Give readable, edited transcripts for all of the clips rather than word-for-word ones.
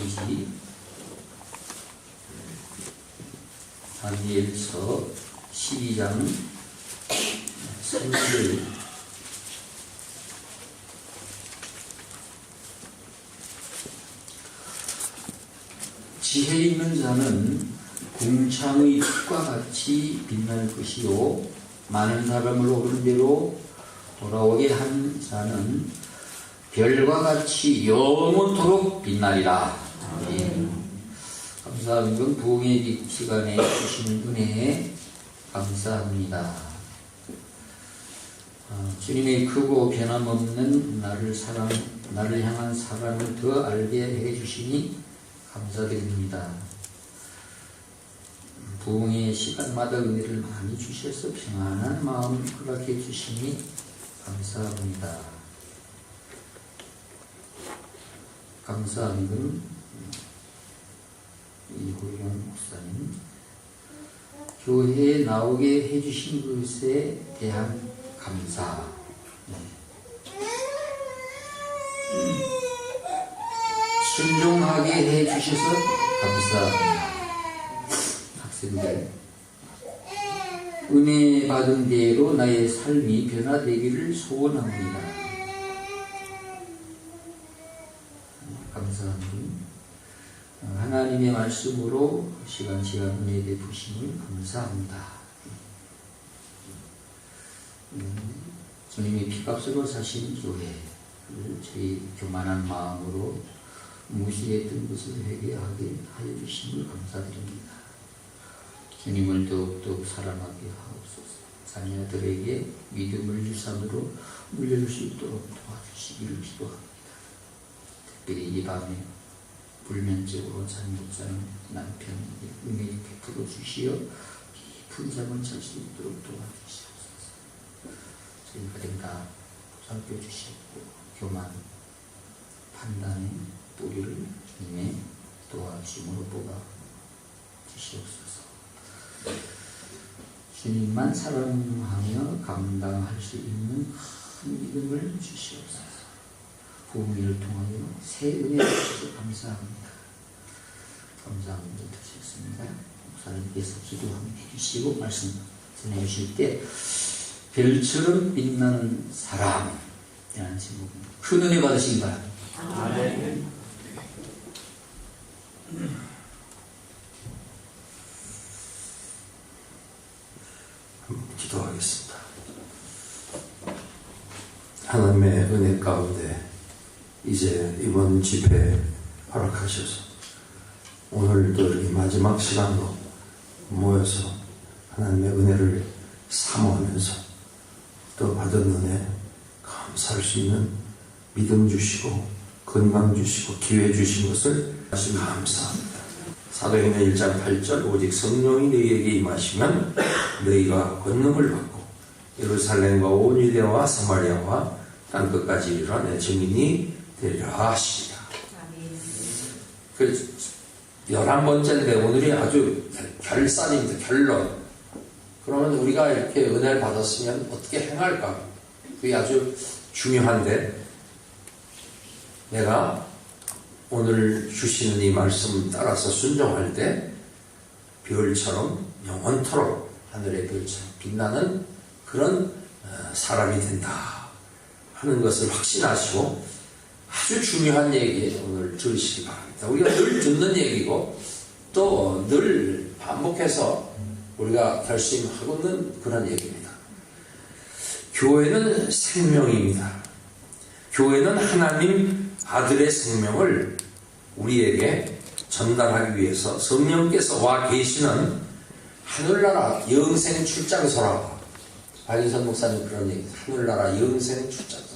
메시지 다니엘서 12장 3절 지혜 있는 자는 궁창의 빛과 같이 빛날 것이요 많은 사람을 옳은 대로 돌아오게 한 자는 별과 같이 영원토록 빛나리라. 아멘. 감사합니다. 부흥의 시간에 주시는 은혜에 감사합니다. 주님의 크고 변함없는 나를 향한 사랑을 더 알게 해주시니 감사드립니다. 부흥의 시간마다 은혜를 많이 주셔서 평안한 마음 허락해 주시니 감사합니다. 감사합니다. 이호영 목사님, 교회에 나오게 해주신 것에 대한 감사. 순종하게 해주셔서 감사합니다. 학생들, 은혜 받은 대로 나의 삶이 변화되기를 소원합니다. 감사합니다. 하나님의 말씀으로 시간 은혜 베푸심을 감사합니다. 주님이 피값으로 사신 교회를 저희 교만한 마음으로 무시했던 것을 회개하게 하여 주심을 감사드립니다. 주님을 더욱더욱 사랑하게 하옵소서. 자녀들에게 믿음을 유산으로 물려줄 수 있도록 도와주시기를 기도합니다. 특별히 이 밤에 불면증으로 잠못 자는 남편에게 은혜 베풀어 주시어 깊은 잠을 잘 수 있도록 도와주시옵소서. 저희 가정 다 보살펴 주시고 교만, 판단의 뿌리를 주님의 도와주심으로 뽑아 주시옵소서. 주님만 사랑하며 감당할 수 있는 큰 믿음을 주시옵소서. 부흥회를 통하여 새 은혜 주셔서 감사합니다. 감사합니다. 드리겠습니다. 목사님께서 기도 한번 해주시고 말씀 전해주실 때 별처럼 빛나는 사람이라는 제목입니다. 큰 은혜 받으시기 바랍니다. 아멘. 기도하겠습니다. 하나님의 은혜 가운데 이제 이번 집회 허락하셔서 오늘도 이렇게 마지막 시간으로 모여서 하나님의 은혜를 사모하면서 또 받은 은혜 감사할 수 있는 믿음 주시고 건강 주시고 기회 주신 것을 감사합니다. 사도행전 1장 8절 오직 성령이 너희에게 임하시면 너희가 권능을 받고 예루살렘과 온 유대와 사마리아와 땅끝까지 이르러 내 증인이 되리라 하십니다. 그 11번째인데 오늘이 아주 결산입니다. 결론. 그러면 우리가 이렇게 은혜를 받았으면 어떻게 행할까? 그게 아주 중요한데 내가 오늘 주시는 이 말씀 따라서 순종할 때 별처럼 영원토록 하늘의 별처럼 빛나는 그런 사람이 된다 하는 것을 확신하시고 아주 중요한 얘기 오늘 들으시기 바랍니다. 우리가 늘 듣는 얘기고 또 늘 반복해서 우리가 결심하고 있는 그런 얘기입니다. 교회는 생명입니다. 교회는 하나님 아들의 생명을 우리에게 전달하기 위해서 성령께서 와 계시는 하늘나라 영생 출장소라고 박인선 목사님 그런 얘기 하늘나라 영생 출장소.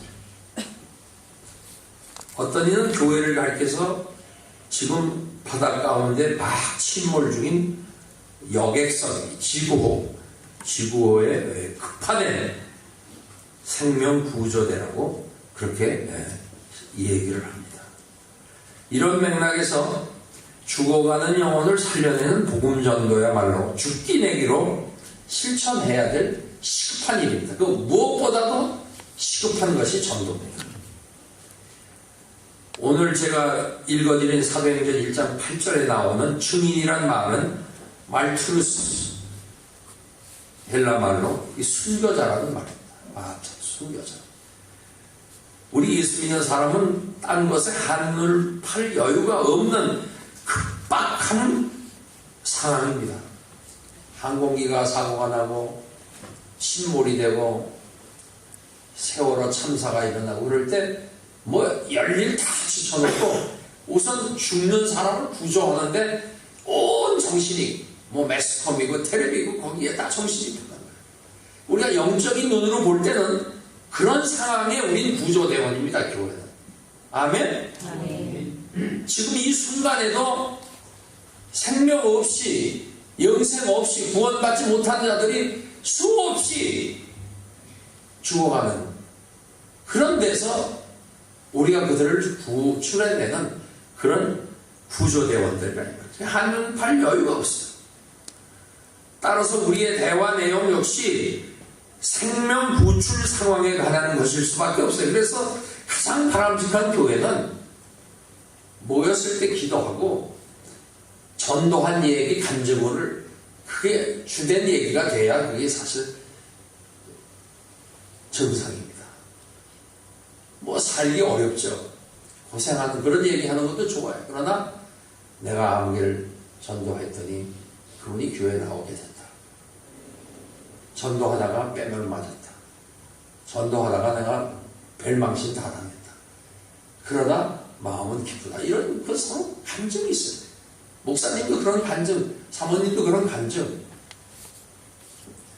어떤 이는 교회를 가리켜서 지금 바닷가 가운데 막 침몰 중인 여객선 지구호의 급파된 생명구조대라고 그렇게 이 얘기를 합니다. 이런 맥락에서 죽어가는 영혼을 살려내는 복음전도야말로 죽기 내기로 실천해야 될 시급한 일입니다. 그 무엇보다도 시급한 것이 전도입니다. 오늘 제가 읽어드린 사도행전 1장 8절에 나오는 증인이란 말은 말투르스, 헬라 말로 이 순교자라는 말입니다. 순교자. 우리 예수 믿는 사람은 딴 것에 한눈 팔 여유가 없는 급박한 상황입니다. 항공기가 사고가 나고 침몰이 되고 세월호 참사가 일어나고 그럴 때 뭐 열일 다 지쳐놓고 우선 죽는 사람을 구조하는데 온 정신이 뭐 매스컴이고 텔레비고 거기에 다 정신이 들어간 거예요. 우리가 영적인 눈으로 볼 때는 그런 상황에 우린 구조대원입니다. 교회는. 아멘? 아멘. 지금 이 순간에도 생명 없이 영생 없이 구원받지 못한 자들이 수없이 죽어가는 그런 데서 우리가 그들을 구출해내는 그런 구조대원들이라는 거죠. 한눈 팔 여유가 없어요. 따라서 우리의 대화 내용 역시 생명 구출 상황에 관한 것일 수밖에 없어요. 그래서 가장 바람직한 교회는 모였을 때 기도하고 전도한 얘기, 간증을 그게 주된 얘기가 돼야 그게 사실 정상입니다. 뭐 살기 어렵죠. 고생하는 그런 얘기하는 것도 좋아요. 그러나 내가 아무개를 전도했더니 그분이 교회에 나오게 됐다. 전도하다가 뺨을 맞았다. 전도하다가 내가 벨망신 다 당했다. 그러나 마음은 기쁘다. 이런 그 서로 감정이 있어요. 목사님도 그런 감정, 사모님도 그런 감정.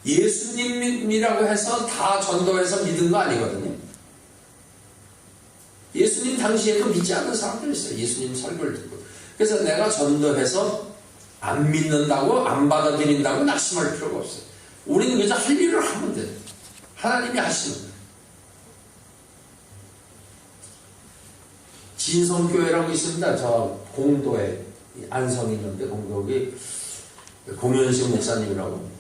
예수님이라고 해서 다 전도해서 믿은 거 아니거든요. 예수님 당시에도 믿지 않는 사람들이 있어요. 예수님 설교를 듣고. 그래서 내가 전도해서 안 믿는다고, 안 받아들인다고 낙심할 필요가 없어요. 우리는 그저 할 일을 하면 돼요. 하나님이 하시는 거예요. 진성교회라고 있습니다. 저 공도에 안성이 있는데 공도에 공현식 목사님이라고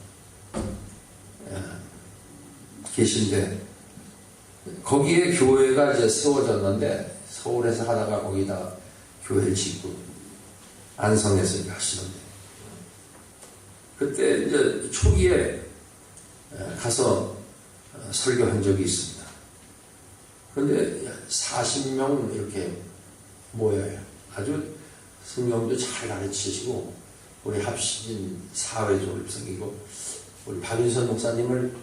계신데 거기에 교회가 이제 세워졌는데 서울에서 하다가 거기다 교회를 짓고 안성에서 이렇게 하시는데 그때 이제 초기에 가서 설교한 적이 있습니다. 그런데 40명 이렇게 모여요. 아주 성경도 잘 가르치시고 우리 합신 사회조립생이고 우리 박윤선 목사님을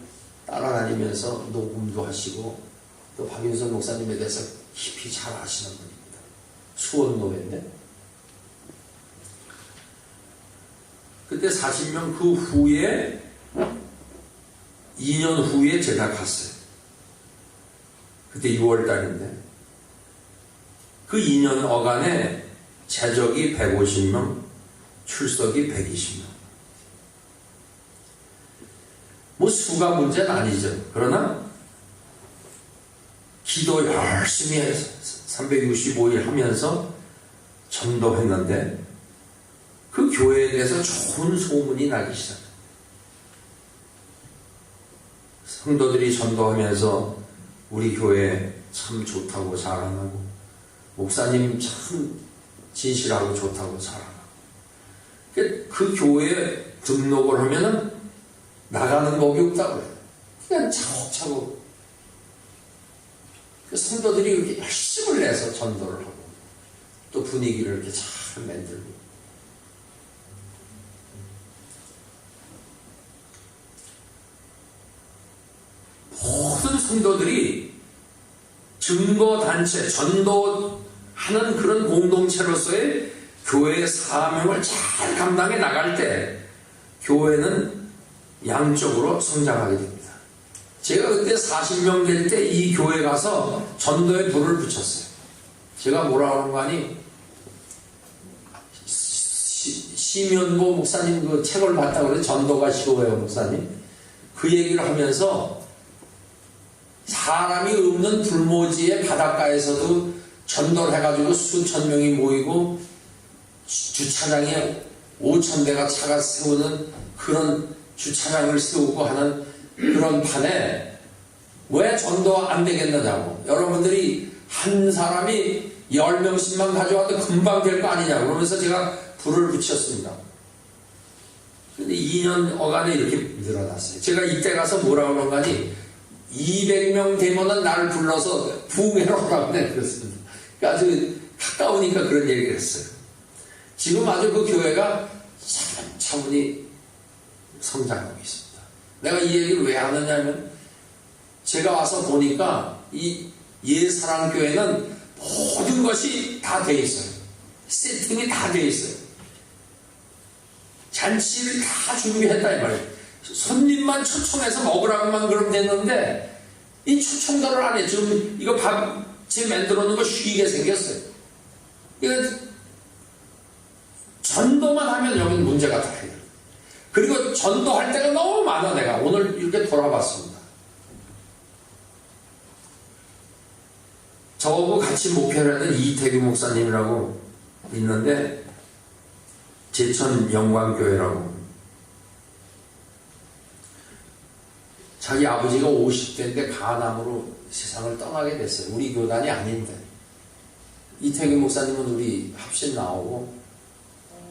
따라다니면서 녹음도 하시고 또 박윤선 목사님에 대해서 깊이 잘 아시는 분입니다. 수원노회인데 그때 40명 그 후에 2년 후에 제가 갔어요. 그때 6월 달인데 그 2년 어간에 재적이 150명, 출석이 120명. 뭐 수가 문제는 아니죠. 그러나 기도 열심히 해서 365일 하면서 전도했는데 그 교회에 대해서 좋은 소문이 나기 시작해요. 성도들이 전도하면서 우리 교회 참 좋다고 자랑하고 목사님 참 진실하고 좋다고 자랑하고 그 교회에 등록을 하면은 나가는 법이 없다고 해요. 그냥 차곡차곡 그 성도들이 이렇게 열심을 내서 전도를 하고 또 분위기를 이렇게 잘 만들고 모든 성도들이 증거단체, 전도하는 그런 공동체로서의 교회의 사명을 잘 감당해 나갈 때 교회는 양쪽으로 성장하게 됩니다. 제가 그때 40명 될 때 이 교회 가서 전도에 불을 붙였어요. 제가 뭐라 하는 거 아니? 시면보 목사님 그 책을 봤다고 그래. 전도가 쉬워요, 목사님. 그 얘기를 하면서 사람이 없는 불모지의 바닷가에서도 전도를 해가지고 수천 명이 모이고 주차장에 5,000대가 차가 세우는 그런 주차장을 세우고 하는 그런 판에 왜 전도 안 되겠느냐고. 여러분들이 한 사람이 10명씩만 가져와도 금방 될 거 아니냐 그러면서 제가 불을 붙였습니다. 근데 2년 어간에 이렇게 늘어났어요. 제가 이때 가서 뭐라고 그런가니 200명 되면은 나를 불러서 부흥회로 오라고 그랬습니다. 그러니까 아주 가까우니까 그런 얘기를 했어요. 지금 아주 그 교회가 차분히 성장하고 있습니다. 내가 이 얘기를 왜 하느냐면 제가 와서 보니까 이 예사랑교회는 모든 것이 다 돼 있어요. 세팅이 다 돼 있어요. 잔치를 다 준비했다 이 말이에요. 손님만 초청해서 먹으라고만 그러면 됐는데 이 초청도를 안 해. 지금 이거 밥제 만들어 놓은 거 쉬게 생겼어요. 이거 전도만 하면 여기는 문제가 다 해요. 그리고 전도할 때가 너무 많아. 내가 오늘 이렇게 돌아봤습니다. 저하고 같이 목회를 하는 이태규 목사님이라고 있는데 제천 영광교회라고 자기 아버지가 50대인데 간암으로 세상을 떠나게 됐어요. 우리 교단이 아닌데 이태규 목사님은 우리 합신 나오고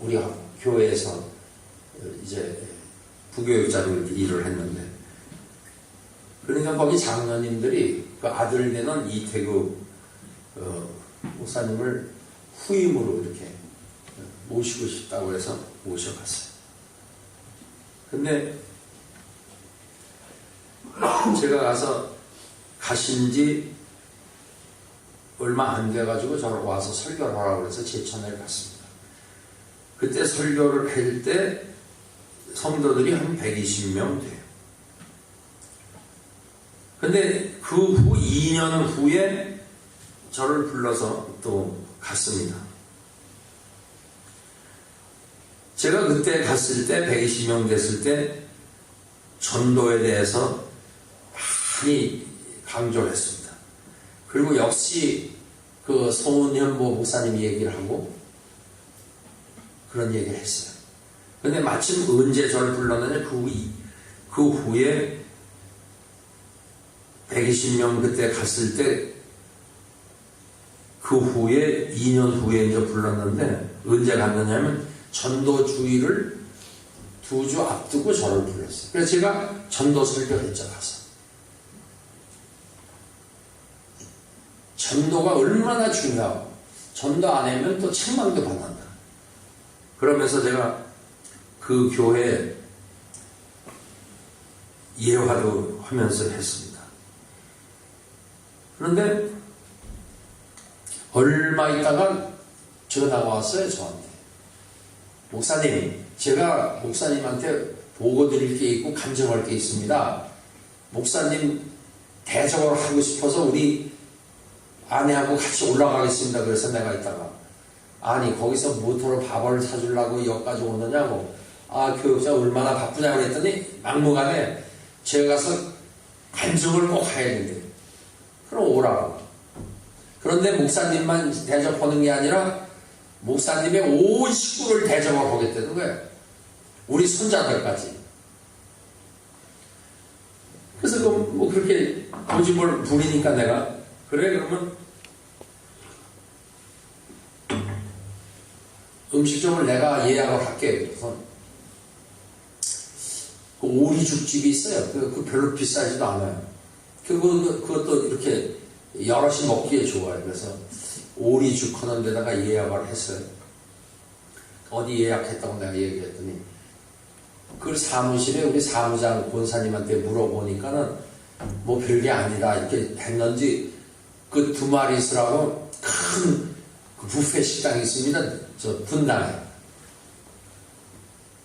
우리 교회에서 이제 부교육자로 이렇게 일을 했는데 그러니까 거기 장로님들이 그 아들 되는 이태규 목사님을 후임으로 이렇게 모시고 싶다고 해서 모셔갔어요. 근데 제가 가서 가신 지 얼마 안 돼가지고 저를 와서 설교를 하라고 해서 제천에 갔습니다. 그때 설교를 할 때 성도들이 한 120명 돼요. 근데 그 후 2년 후에 저를 불러서 또 갔습니다. 제가 그때 갔을 때 120명 됐을 때 전도에 대해서 많이 강조를 했습니다. 그리고 역시 그 송은현보 목사님이 얘기를 하고 그런 얘기를 했어요. 근데 마침 언제 저를 불렀느냐 그 후에 120명 그때 갔을 때 그 후에 2년 후에 이제 불렀는데 언제 갔느냐면 전도주의를 2주 앞두고 저를 불렀어요. 그래서 제가 전도 설교했죠. 가서 전도가 얼마나 중요하고 전도 안 하면 또 책망도 받는다. 그러면서 제가 그 교회 예화도 하면서 했습니다. 그런데 얼마 있다가 전화가 왔어요. 저한테. 목사님, 제가 목사님한테 보고 드릴 게 있고 간증할 게 있습니다. 목사님 대적으로 하고 싶어서 우리 아내하고 같이 올라가겠습니다. 그래서 내가 있다가 아니 거기서 모터로 밥을 사주려고 여기까지 오느냐고 교육자 얼마나 바쁘냐고 그랬더니 막무가내 제가 가서 간증을 꼭 해야 된대. 그럼 오라고. 그런데 목사님만 대접하는 게 아니라 목사님의 온 식구를 대접을 하겠다는 거예요. 우리 손자들까지. 그래서 뭐 그렇게 고집을 부리니까 내가 그래 그러면 음식점을 내가 예약을 할게. 그래서 그 오리죽집이 있어요. 그 별로 비싸지도 않아요. 그것도 이렇게 여럿이 먹기에 좋아요. 그래서 오리죽 하는 데다가 예약을 했어요. 어디 예약했다고 내가 얘기했더니 그 사무실에 우리 사무장 권사님한테 물어보니까는 뭐 별게 아니다 이렇게 했는지 그 두 마리스라고 큰 그 뷔페 식당이 있습니다. 저 분당에.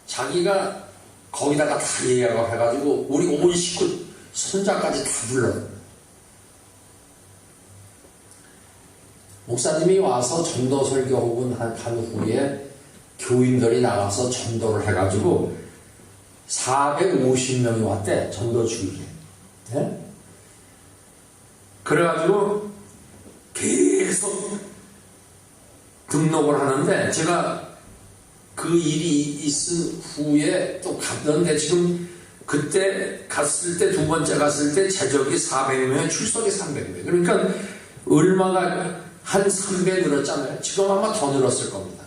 자기가 거기다가 다 예약을 해가지고 우리 온 식구 손자까지 다 불러요. 목사님이 와서 전도 설교 혹은 한 후에 교인들이 나가서 전도를 해가지고 450명이 왔대. 전도 주일에. 네? 그래가지고 계속 등록을 하는데 제가 그 일이 있은 후에 또 갔는데 지금 그때 갔을 때 두 번째 갔을 때 제적이 400명에 출석이 300명. 그러니까 얼마가 한 3배 늘었잖아요. 지금 아마 더 늘었을 겁니다.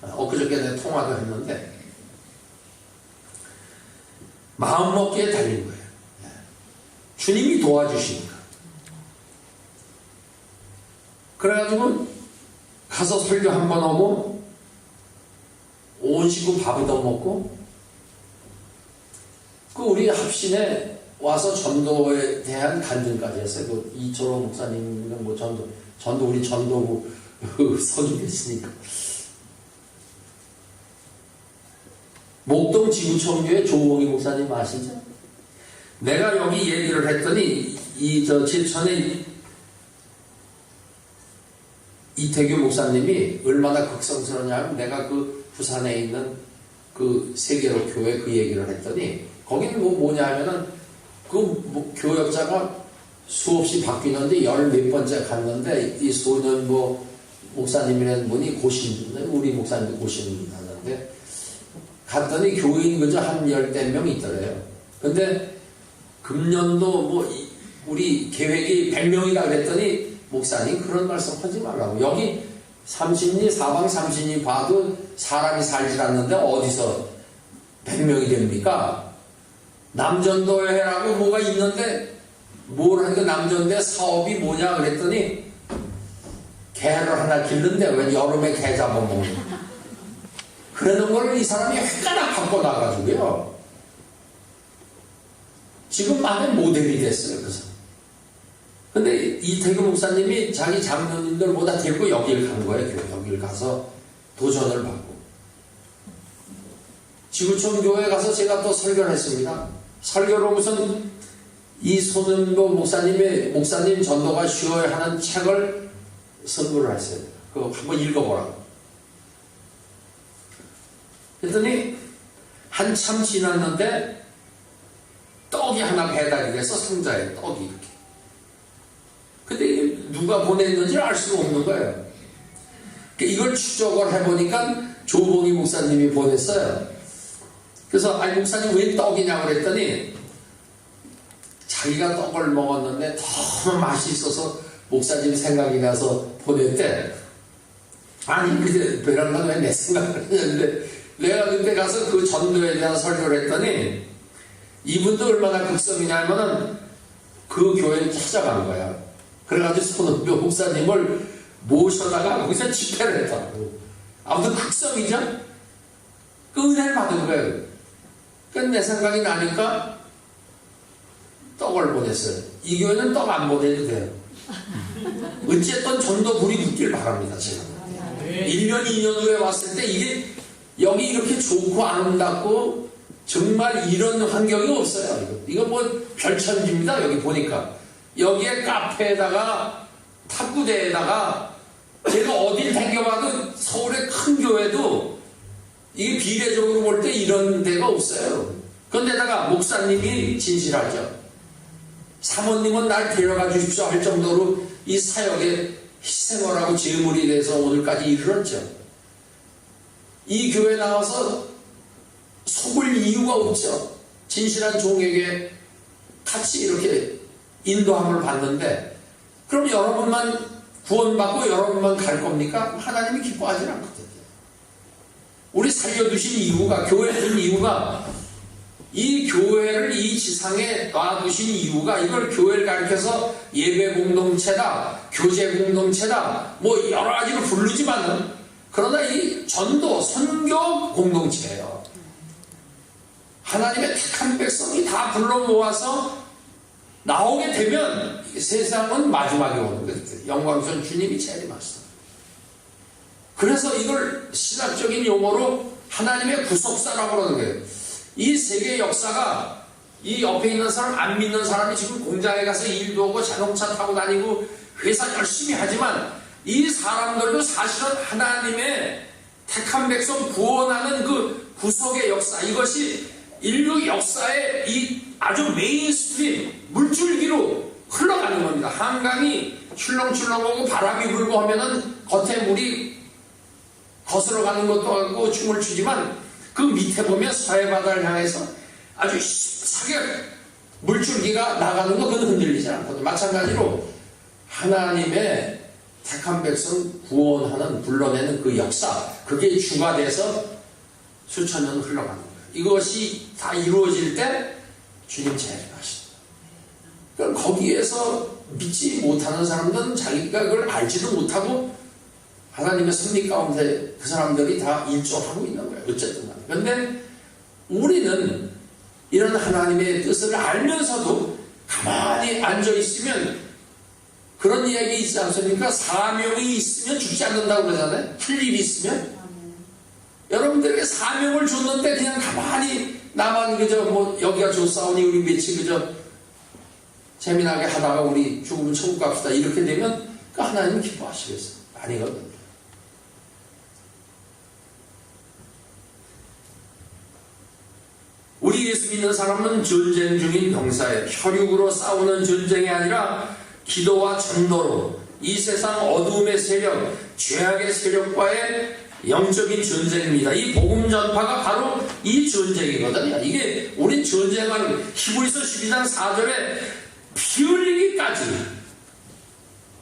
엊그저께 내가 통화도 했는데 마음먹기에 달린 거예요. 주님이 도와주시니까. 그래가지고 가서 설교 한 번 하고 온 식구 밥을 더 먹고 그 우리 합신에 와서 전도에 대한 간증까지 했어요. 그 이철호 목사님은 뭐 전도 우리 전도부 선임 됐으니까. 목동 지구청교회 조봉희 목사님 아시죠? 내가 여기 얘기를 했더니 제천에 이태규 목사님이 얼마나 극성스러냐면 내가 그 부산에 있는 그 세계로 교회 그 얘기를 했더니 거기는 뭐냐 하면은 그 교역자가 수없이 바뀌는데 10몇 번째 갔는데 이 소년 목사님이라는 분이 우리 목사님도 고신 하는데 갔더니 교인 그저 한 10대 명 있더래요. 근데 금년도 우리 계획이 100명이라 그랬더니 목사님 그런 말씀 하지 말라고. 여기 30리 사방 30리 봐도 사람이 살질 않는데 어디서 100명이 됩니까? 남전도회라고 뭐가 있는데 뭘 하니까 남전도회 사업이 뭐냐 그랬더니 개를 하나 기르는데 왜 여름에 개 잡아먹는 그러는 걸 이 사람이 헷갈아 갖고 나가지고요. 지금 많은 모델이 됐어요. 그래서 근데 이태규 목사님이 자기 장로님들보다 데리고 여길 간 거예요. 여길 가서 도전을 받고 지구촌 교회에 가서 제가 또 설교를 했습니다. 설교로 무슨 이 손은보 목사님 전도가 쉬워야 하는 책을 선물을 했어요. 그거 한번 읽어보라고. 그랬더니 한참 지났는데 떡이 하나 배달이 돼서 상자에 떡이 이렇게. 근데 누가 보냈는지 알 수가 없는 거예요. 이걸 추적을 해보니까 조봉희 목사님이 보냈어요. 그래서 아니 목사님 왜 떡이냐고 그랬더니 자기가 떡을 먹었는데 너무 맛있어서 목사님 생각이 나서 보냈대. 아니 그때 베란다는 왜 내 생각을 했는데 내가 그때 가서 그 전도에 대한 설교를 했더니 이분도 얼마나 극성이냐면은 그 교회를 찾아간 거야. 그래가지고 손은교 목사님을 모셔다가 거기서 집회를 했다고. 아무튼 극성이죠? 그 은혜를 받은 거예요. 그러니까 내 생각이 나니까 떡을 보냈어요. 이 교회는 떡 안 보내도 돼요. 어쨌든 전도 불이 붙길 바랍니다. 제가 1년 2년 후에 왔을 때 이게 여기 이렇게 좋고 아름답고 정말 이런 환경이 없어요. 이거 뭐 별천지입니다. 여기 보니까 여기에 카페에다가 탁구대에다가 제가 어딜 다녀봐도 서울의 큰 교회도 이게 비례적으로 볼 때 이런 데가 없어요. 그런데다가 목사님이 진실하죠. 사모님은 날 데려가 주십시오 할 정도로 이 사역에 희생을 하고 제물이 돼서 오늘까지 이르렀죠. 이 교회 나와서 속을 이유가 없죠. 진실한 종에게 같이 이렇게 인도함을 받는데 그럼 여러분만 구원받고 여러분만 갈 겁니까? 하나님이 기뻐하지 않거든요. 우리 살려두신 이유가, 교회에 둔 이유가, 이 교회를 이 지상에 놔두신 이유가 이걸 교회를 가리켜서 예배 공동체다, 교제 공동체다, 뭐 여러 가지로 부르지만은 그러나 이 전도, 선교 공동체예요. 하나님의 택한 백성이 다 불러 모아서 나오게 되면 세상은 마지막에 오는 거예요. 영광스러운 주님이 제일 맞습니다. 그래서 이걸 신학적인 용어로 하나님의 구속사라고 그러는 거예요. 이 세계 역사가 이 옆에 있는 사람, 안 믿는 사람이 지금 공장에 가서 일도 하고 자동차 타고 다니고 회사 열심히 하지만 이 사람들도 사실은 하나님의 택한 백성 구원하는 그 구속의 역사, 이것이 인류 역사의 이 아주 메인스트림 물줄기로 흘러가는 겁니다. 한강이 출렁출렁하고 바람이 불고 하면은 겉에 물이 거슬러 가는 것도 같고 춤을 추지만 그 밑에 보면 서해바다를 향해서 아주 사격 물줄기가 나가는 거 그건 흔들리지 않거든요. 마찬가지로 하나님의 택한 백성 구원하는, 불러내는 그 역사, 그게 주가 돼서 수천 년 흘러가는 거예요. 이것이 다 이루어질 때 주님 재림하신다. 그러니까 거기에서 믿지 못하는 사람들은 자기가 그걸 알지도 못하고 하나님의 섭리 가운데 그 사람들이 다 일조하고 있는 거예요. 어쨌든 간에. 그런데 우리는 이런 하나님의 뜻을 알면서도 가만히 앉아있으면 그런 이야기 있지 않습니까? 사명이 있으면 죽지 않는다고 그러잖아요. 할 일이 있으면. 여러분들에게 사명을 줬는데 그냥 가만히 나만 그저 뭐 여기가 좋사오니 우리 며칠 그저 재미나게 하다가 우리 죽으면 천국 갑시다 이렇게 되면 그 하나님은 기뻐하시겠어요? 아니거든요. 우리 예수 믿는 사람은 전쟁 중인 병사예요. 혈육으로 싸우는 전쟁이 아니라 기도와 전도로 이 세상 어두움의 세력, 죄악의 세력과의 영적인 전쟁입니다. 이 복음 전파가 바로 이 전쟁이거든요. 이게 우린 전쟁을 히브리서 12장 4절에 피 흘리기까지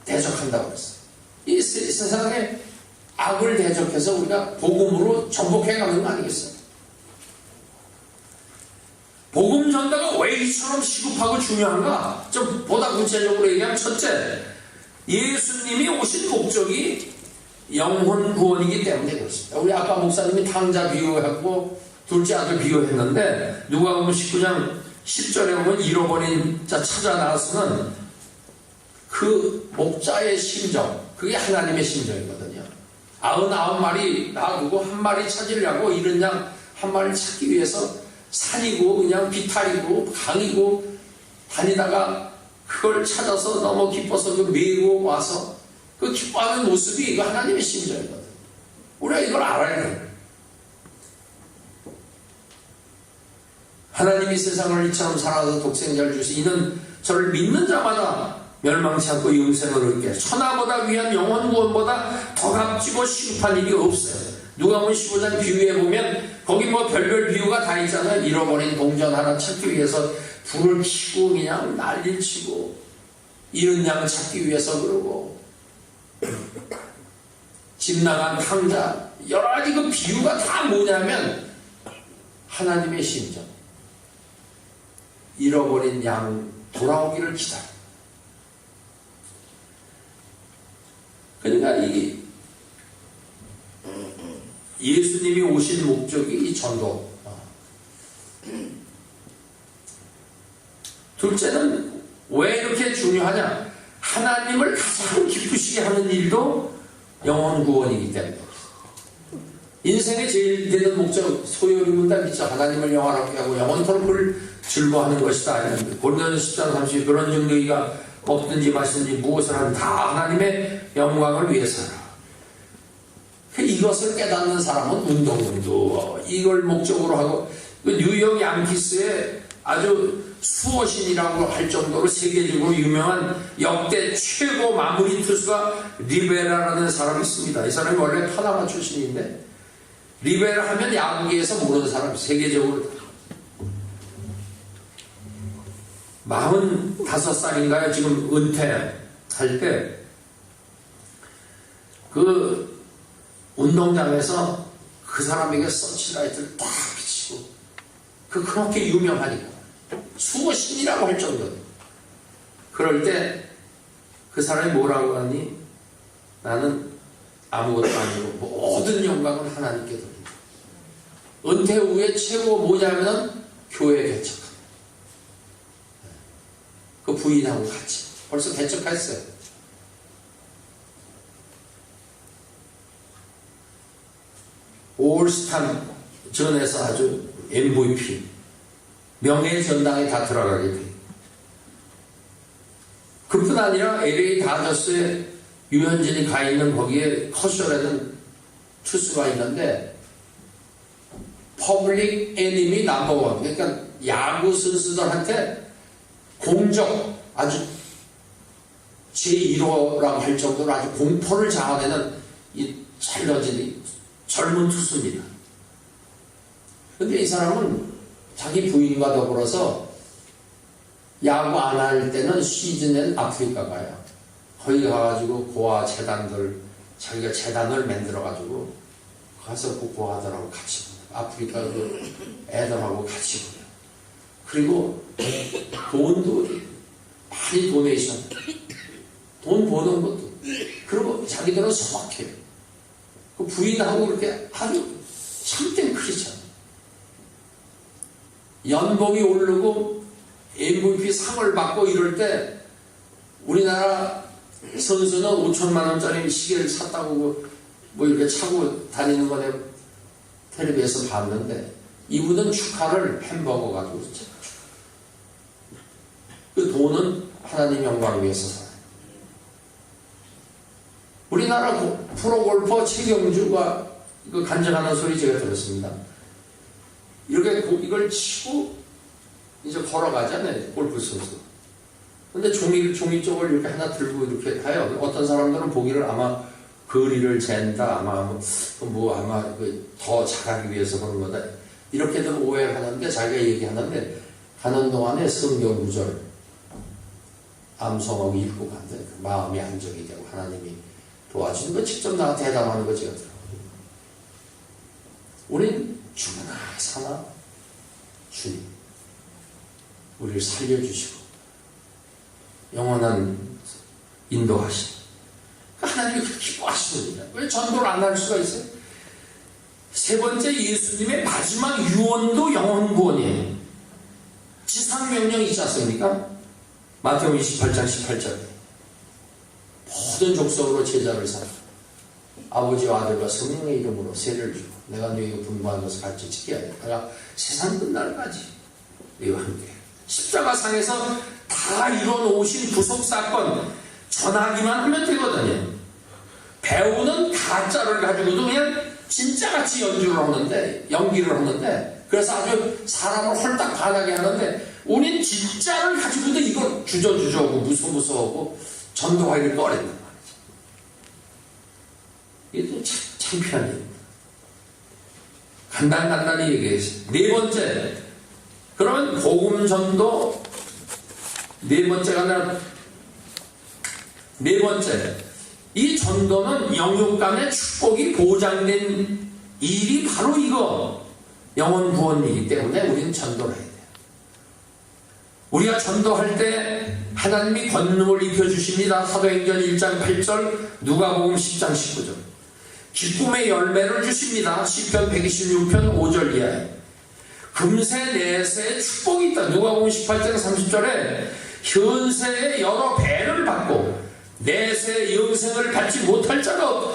대적한다고 했어요. 이 세상에 악을 대적해서 우리가 복음으로 전복해가는 거 아니겠어요? 복음 전도가 왜 이처럼 시급하고 중요한가? 좀 보다 구체적으로 얘기하면 첫째, 예수님이 오신 목적이 영혼 구원이기 때문에 그렇습니다. 우리 아까 목사님이 탕자 비유했고 둘째 아들 비유했는데 누가복음 19장 10절에 보면 잃어버린 자 찾아 나서는 그 목자의 심정, 그게 하나님의 심정이거든요. 99마리 놔두고 한 마리 찾으려고 잃은 양 한 마리를 찾기 위해서 산이고 그냥 비탈이고 강이고 다니다가 그걸 찾아서 너무 기뻐서 그 메고 와서 그 기뻐하는 모습이 이거 하나님의 심정이거든. 우리가 이걸 알아야 돼요. 하나님이 세상을 이처럼 살아서 독생자를 주시 이는 저를 믿는 자마다 멸망치 않고 영생을 얻게 천하보다 위한 영혼 구원보다 더 값지고 시급한 일이 없어요. 누가복음 15장 비유해 보면 거기 뭐 별별 비유가 다 있잖아요. 잃어버린 동전 하나 찾기 위해서 불을 켜고 그냥 난리를 치고 잃은 양 찾기 위해서 그러고 집 나간 탕자 여러 가지 그 비유가 다 뭐냐면 하나님의 심정, 잃어버린 양 돌아오기를 기다려. 그러니까 이 예수님이 오신 목적이 이 전도. 둘째는 왜 이렇게 중요하냐? 하나님을 가장 기쁘시게 하는 일도 영혼 구원이기 때문에. 인생의 제일 되는 목적, 소요리문 다 믿죠. 하나님을 영원하게 하고 영원토록 그를 즐거워하는 것이다. 고린도전서 10장 30 그런 정도가 먹든지 마시든지 무엇을 하든 다 하나님의 영광을 위해서라. 이것을 깨닫는 사람은 운동도 이걸 목적으로 하고 뉴욕 양키스의 아주 수호신이라고 할 정도로 세계적으로 유명한 역대 최고 마무리 투수가 리베라라는 사람이 있습니다. 이 사람이 원래 파나마 출신인데 리베라 하면 야구계에서 모르는 사람이 세계적으로 45살인가요? 지금 은퇴할 때 그 운동장에서 그 사람에게 서치라이트를 딱 비치고 그렇게 유명하니까 수호신이라고 할 정도로 그럴 때 그 사람이 뭐라고 하니 나는 아무것도 아니고 모든 영광은 하나님께 돌린다. 은퇴 후에 최고 뭐냐면 교회 개척. 그 부인하고 같이 벌써 개척했어요. 올스타 전에서 아주 MVP 명예의 전당에 다 들어가게 돼요. 그뿐 아니라 LA 다저스에 유현진이 가 있는 거기에 커쇼라는 투수가 있는데 퍼블릭 애니미 넘버원, 그러니까 야구 선수들한테 공적 아주 제1호라고 할 정도로 아주 공포를 자아내는 이 잘 던지는 젊은 투수입니다. 근데 이 사람은 자기 부인과 더불어서 야구 안 할 때는 시즌엔 아프리카 가요. 거기 가가지고 고아 재단들, 자기가 재단을 만들어가지고 가서 그 고아들하고 같이 보내요. 아프리카 그 애들하고 같이 보내요. 그리고 돈도 많이 도네이션, 돈 버는 것도, 그리고 자기들은 소박해요. 그 부인하고 그렇게 아주 참된 크리스찬. 연봉이 오르고 MVP 상을 받고 이럴 때 우리나라 선수는 5천만 원짜리 시계를 샀다고 뭐 이렇게 차고 다니는 거에 텔레비에서 봤는데, 이분은 축하를 햄버거 가지고 줬죠. 그 돈은 하나님 영광을 위해서 살아요. 우리나라 프로골퍼 최경주가 그 간증하는 소리 제가 들었습니다. 이렇게 이걸 치고 이제 걸어가잖아요, 골프 선수. 근데 종이 쪽을 이렇게 하나 들고 이렇게 해요. 어떤 사람들은 보기를 아마 거리를 잰다, 아마 더 잘하기 위해서 그런 거다, 이렇게들 오해를 하는데, 자기가 얘기하는데, 가는 동안에 성경 구절 암송하고 읽고 간다. 마음이 안정이 되고 하나님이 도와주는 거, 직접 나한테 대담하는 거 제가 들어요. 우린 죽으나 사나 주님 우리를 살려주시고 영원한 인도하시고, 하나님이 그렇게 기뻐하시는데 왜 전도를 안 할 수가 있어요? 세 번째, 예수님의 마지막 유언도 영혼 구원이에요. 지상명령 있지 않습니까? 마태복음 28장 18절에 모든 족속으로 제자를 삼아 아버지와 아들과 성령의 이름으로 세례를 주고 내가 너희에게 분부한 것을 가르쳐 지켜야 돼. 내가 세상 끝날까지 너희와 함께. 십자가상에서 다 이뤄놓으신 구속사건 전하기만 하면 되거든요. 배우는 가짜를 가지고도 그냥 진짜같이 연기를 하는데, 그래서 아주 사람을 홀딱 반하게 하는데, 우린 진짜를 가지고도 이걸 주저주저하고 무서워하고 전도하기를 꺼낸단 말이죠. 이게 또 창피한 일입니다. 간단히 얘기했어요. 네 번째, 그러면 복음 전도 네 번째가 아니라 네 번째, 이 전도는 영육간의 축복이 보장된 일이 바로 이거 영혼 구원이기 때문에 우리는 전도를 해야 돼요. 우리가 전도할 때 하나님이 권능을 입혀주십니다. 사도행전 1장 8절, 누가복음 10장 19절. 기쁨의 열매를 주십니다. 시편 126편 5절 이하에. 금세 내세의 축복이 있다. 누가복음 18장 30절에 현세의 여러 배를 받고 내세의 영생을 받지 못할 자가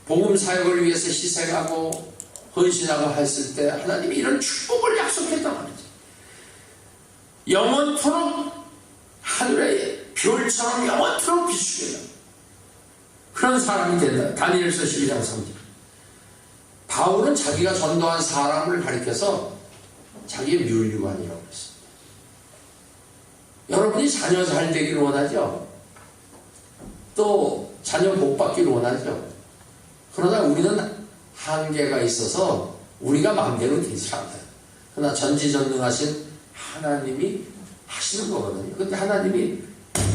복음 사역을 위해서 희생하고 헌신하고 했을 때 하나님이 이런 축복을 약속했단 말이죠. 영원토록 하늘의 별처럼 영원토록 비추게 해요. 그런 사람이 된다. 다니엘서 12장 3절. 바울은 자기가 전도한 사람을 가리켜서 자기의 묘유관이라고 했습니다. 여러분이 자녀 잘 되기를 원하죠? 또 자녀 복 받기를 원하죠? 그러나 우리는 한계가 있어서 우리가 마음대로 되지 않아요. 그러나 전지전능하신 하나님이 하시는 거거든요. 근데 하나님이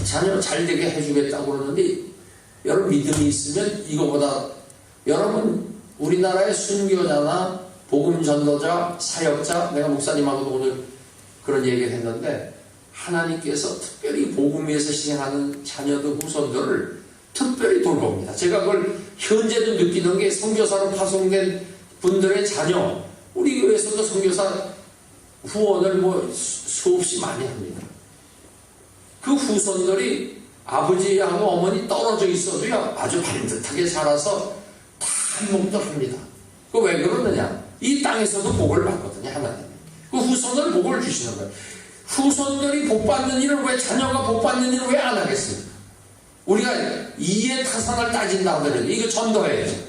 자녀 잘 되게 해주겠다고 그러는데, 여러분 믿음이 있으면 이거보다, 여러분 우리나라의 순교자나 복음 전도자, 사역자, 내가 목사님하고도 오늘 그런 얘기를 했는데, 하나님께서 특별히 복음 위해서 희생하는 자녀들, 후손들을 특별히 돌봅니다. 제가 그걸 현재도 느끼는 게, 선교사로 파송된 분들의 자녀, 우리 교회에서도 선교사 후원을 수없이 많이 합니다. 그 후손들이 아버지하고 어머니 떨어져 있어도요, 아주 반듯하게 자라서 다 한몫도 합니다. 그 왜 그러느냐? 이 땅에서도 복을 받거든요, 하나님. 그 후손들 복을 주시는 거예요. 후손들이 복 받는 일을 왜, 자녀가 복 받는 일을 왜 안 하겠습니까? 우리가 이해 타산을 따진다 하더라도 이거 전도해야죠.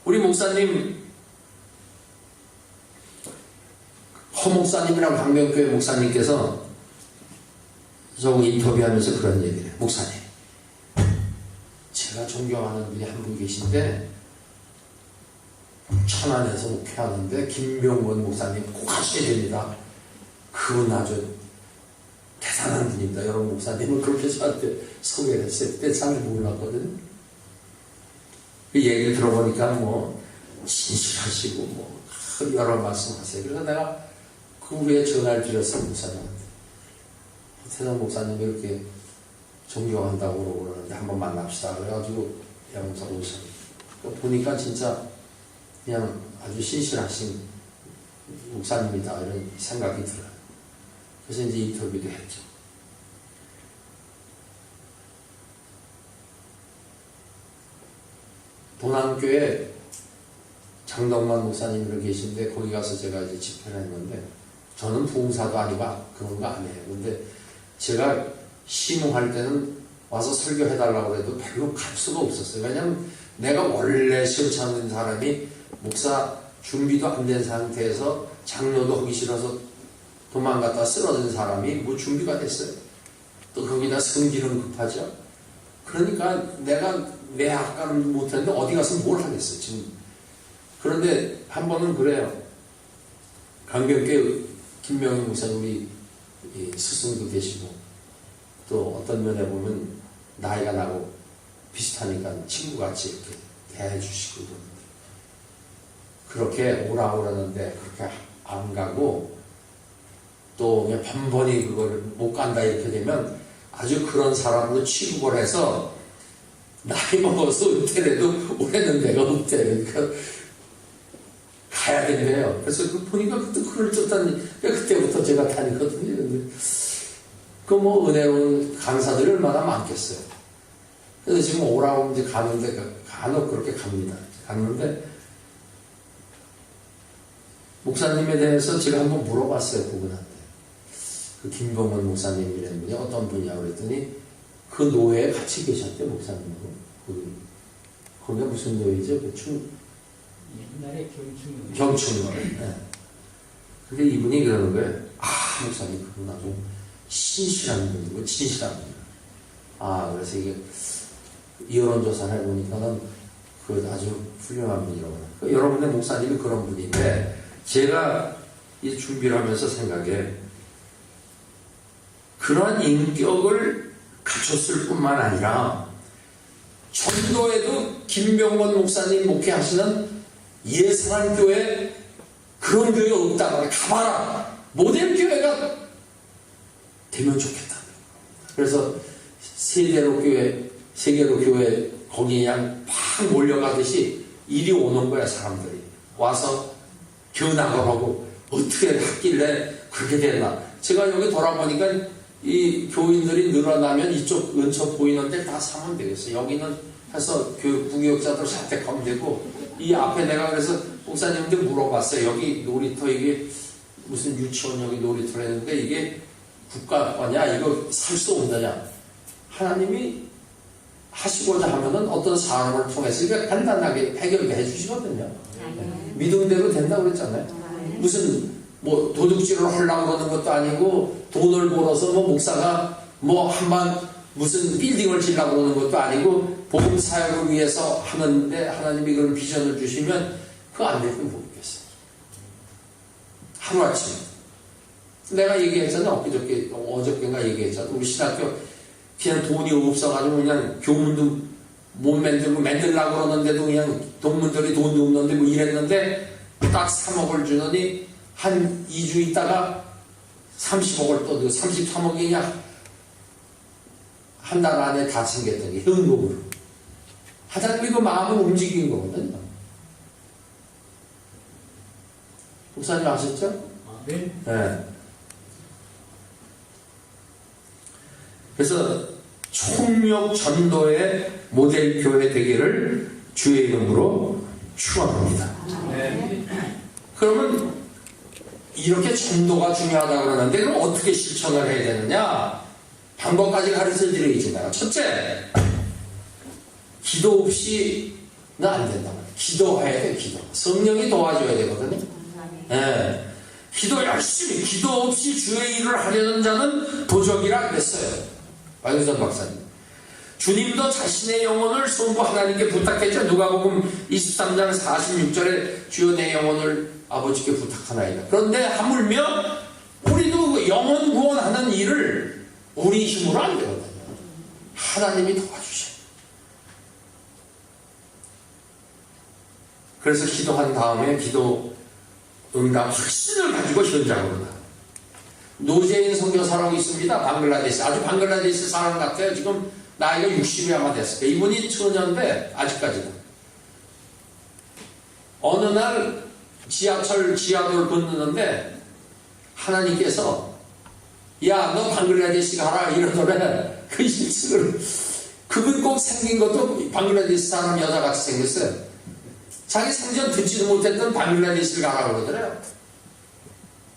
우리 목사님, 허 목사님이랑 강명교회 목사님께서 저하고 인터뷰하면서 그런 얘기를 해요. 목사님, 제가 존경하는 분이 한 분 계신데 천안에서 목회하는데 김병원 목사님 꼭 하셔야 됩니다. 그분 아주 대단한 분입니다. 여러분 목사님은 그렇게 저한테 소개를 했어요. 그때 잘 몰랐거든요. 그 얘기를 들어보니까 뭐 신실하시고 뭐 여러 말씀하세요. 그래서 내가 그 후에 전화를 드렸어요, 목사님한테. 태상 목사님이 이렇게 존경한다고 그러는데 한번 만납시다. 그래가지고 양목사 오셨어요. 보니까 진짜 그냥 아주 신실하신 목사님이다 이런 생각이 들어요. 그래서 이제 인터뷰도 했죠. 동남교회 장덕만 목사님으로 계신데 거기 가서 제가 이제 집회를 했는데 저는 부흥사도 아니고 그런 거 안 해요. 근데 제가 심호할 때는 와서 설교해달라고 해도 별로 갈 수가 없었어요. 왜냐면 내가 원래 시험 찾는 사람이 목사 준비도 안 된 상태에서 장로도 하기 싫어서 도망갔다 쓰러진 사람이 뭐 준비가 됐어요. 또 거기다 성질은 급하죠. 그러니까 내가 내 학과는 못했는데 어디 가서 뭘 하겠어요 지금. 그런데 한 번은 그래요. 강변교회 김명희 목사님 우리 스승도 계시고 또 어떤 면에 보면 나이가 나고 비슷하니까 친구같이 이렇게 대해주시고 그렇게 오라고 그러는데 그렇게 안 가고 또 그냥 번번이 그걸 못 간다 이렇게 되면 아주 그런 사람으로 취급을 해서 나이 먹어서 은퇴해도 올해는 내가 은퇴 그러니까 가야 된대요. 그래서 그 보니까 그때 그럴 듯한 그때부터 제가 다니거든요. 근데 그 뭐 은혜로운 강사들이 얼마나 많겠어요. 그래서 지금 오라고 이제 가는데 간혹 그렇게 갑니다. 갔는데 목사님에 대해서 제가 한번 물어봤어요. 그분한테. 그 김병원 목사님이라는 분이 어떤 분이야 그랬더니 그 노예에 같이 계셨대 목사님하고. 거기가 무슨 노예죠? 그 옛날에 경춘 노예. 네. 근데 이분이 그러는 거예요. 목사님 그분 아주 신실한 분이고 진실한 분이에요. 그래서 이게 여론조사를 해보니까는 그 아주 훌륭한 분이라고. 여러분의 목사님이 그런 분인데 제가 이 준비를 하면서 생각해 그런 인격을 갖췄을 뿐만 아니라 전도에도 김병원 목사님 목회하시는 예산교회 그런 교회 없다고 가봐라 모델 교회가 되면 좋겠다. 그래서 세계로 교회 거기 그냥 팍 몰려가듯이 이리 오는 거야 사람들이 와서 견학을 하고 어떻게 했길래 그렇게 됐나. 제가 여기 돌아보니까 이 교인들이 늘어나면 이쪽 근처 보이는 데 다 사면 되겠어요. 여기는 해서 부교육자들 선택하면 되고 이 앞에 내가 그래서 목사님한테 물어봤어요. 여기 놀이터 이게 무슨 유치원 여기 놀이터를 했는데 이게 국가 거냐 이거 살 수 없느냐. 하나님이 하시고자 하면은 어떤 사람을 통해서 이게 간단하게 해결을 해주시거든요. 믿음대로 된다고 그랬잖아요. 무슨 뭐 도둑질을 하려고 그러는 것도 아니고 돈을 벌어서 뭐 목사가 뭐 한번 무슨 빌딩을 지려고 그러는 것도 아니고 복음 사역을 위해서 하는데 하나님이 그런 비전을 주시면 그거 안 되면 모르겠어요. 하루아침에 내가 얘기했잖아. 어저께인가 얘기했잖아. 우리 신학교 그냥 돈이 없어가지고 그냥 교문도 못 만들려고 그러는데도 그냥 동문들이 돈도 없는데 뭐 이랬는데 딱 3억을 주더니 한 2주 있다가 30억을 또 33억이 그냥 한 달 안에 다 생겼던 게 현금으로. 하나님이 그 마음을 움직인 거거든요. 목사님 아셨죠? 네. 네. 그래서 총력 전도의 모델 교회 되기를 주의 이름으로 축원합니다. 네. 그러면 이렇게 전도가 중요하다 그러는데 그럼 어떻게 실천을 해야 되느냐? 방법까지 가르쳐 드리겠지. 내가 첫째, 기도 없이는 안 된다. 기도해야 돼. 기도. 성령이 도와줘야 되거든요. 네. 기도 열심히 기도 없이 주의 일을 하려는 자는 도적이라 그랬어요. 박유선 박사님. 주님도 자신의 영혼을 손고 하나님께 부탁했죠. 누가복음 23장 46절에 주여 내 영혼을 아버지께 부탁하나이다. 그런데 하물며 우리도 영혼 구원하는 일을 우리 힘으로 안 되거든요. 하나님이 도와주셔요. 그래서 기도한 다음에 기도 응답 확신을 가지고 현장으로 나가요. 노재인 선교사라고 있습니다. 방글라데시. 아주 방글라데시 사람 같아요. 지금 나이가 60이 아마 됐을 거예요. 이분이 처녀인데 아직까지는. 어느 날 지하철 지하도를 건너는데 하나님께서 야, 너 방글라데시 가라 이러더래. 그 일찍을 그분 꼭 생긴 것도 방글라데시 사람 여자같이 생겼어요. 자기 생전 듣지도 못했던 방글라데시를 가라 그러더래요.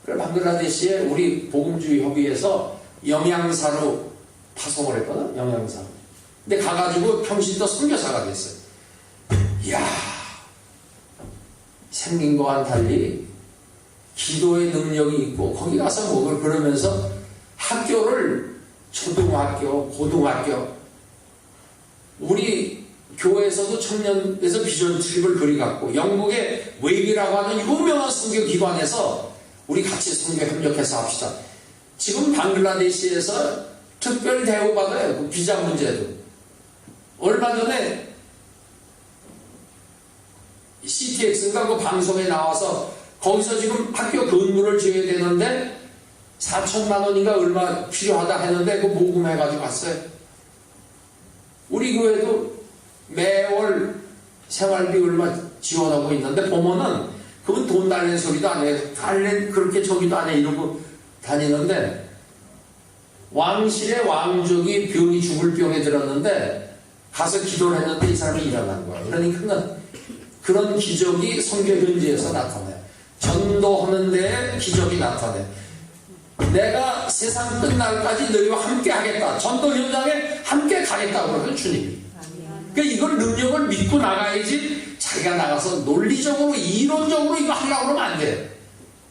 그래서 방글라데시에 우리 복음주의 협의회에서 영양사로 파송을 했거든. 영양사로. 근데 가가지고 평신도 선교사가 됐어요. 이야, 생긴 거와는 달리 기도의 능력이 있고 거기 가서 먹을 그러면서 학교를 초등학교, 고등학교 우리 교회에서도 청년에서 비전 트립을 그리갖고 영국의 웨이비라고 하는 유명한 선교기관에서 우리 같이 선교 협력해서 합시다. 지금 방글라데시에서 특별 대우받아요. 그 비자 문제도. 얼마 전에 CTX인가 그 방송에 나와서 거기서 지금 학교 건물을 지어야 되는데 4천만 원인가 얼마 필요하다 했는데 그 모금해가지고 왔어요. 우리 교회도 매월 생활비 얼마 지원하고 있는데 보면은 그건 돈 달래는 소리도 안 해요. 달래 그렇게 저기도 안 해 이러고 다니는데 왕실의 왕족이 병이 죽을 병에 들었는데 가서 기도를 했는데 이 사람이 일어난 거예요. 그러니까 그런 기적이 선교 현지에서 나타나요. 전도하는 데에 기적이 나타나요. 내가 세상 끝날까지 너희와 함께 하겠다. 전도 현장에 함께 가겠다고 그러면 주님이. 그러니까 이걸 능력을 믿고 나가야지 자기가 나가서 논리적으로 이론적으로 이거 하려고 그러면 안 돼.